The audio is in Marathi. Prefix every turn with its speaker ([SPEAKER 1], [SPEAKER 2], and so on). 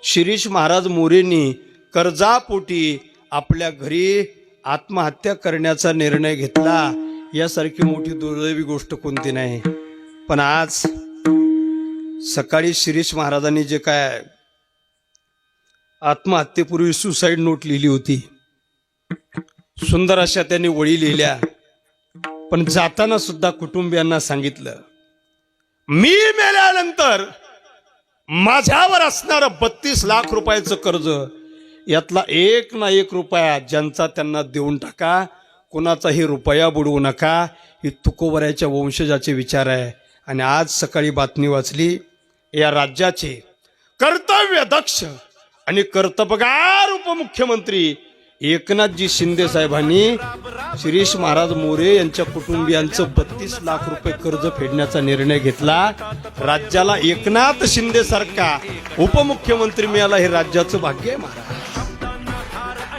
[SPEAKER 1] शिरीष महाराज मोरेंनी कर्जापोटी आपल्या घरी आत्महत्या करण्याचा निर्णय घेतला, यासारखी मोठी दुर्दैवी गोष्ट कोणती नाही. पण आज सकाळी शिरीष महाराजांनी जे काय आत्महत्येपूर्वी सुसाईड नोट लिहिली होती, सुंदर अशा त्यांनी वळी लिहिल्या, पण जाताना सुद्धा कुटुंबियांना सांगितलं, मी मेल्यानंतर माझ्यावर असणारं 32 लाख रुपयाचं कर्ज यातला 1 ना 1 रुपया ज्यांचा त्यांना देऊन टाका, कोणाचाही रुपया बुडवू नका. ही तुकोबऱ्याच्या वंशजाचे विचार आहे. आणि आज सकाळी बातमी वाचली, या राज्याचे कर्तव्यदक्ष आणि कर्तबगार उपमुख्यमंत्री एकनाथजी शिंदे साहेबांनी शिरीष महाराज मोरे यांच्या कुटुंबियांचं 32 लाख रुपये कर्ज फेडण्याचा निर्णय घेतला. राज्याला एकनाथ शिंदे सारखा उपमुख्यमंत्री मिळाला, हे राज्याचं भाग्य आहे महाराज.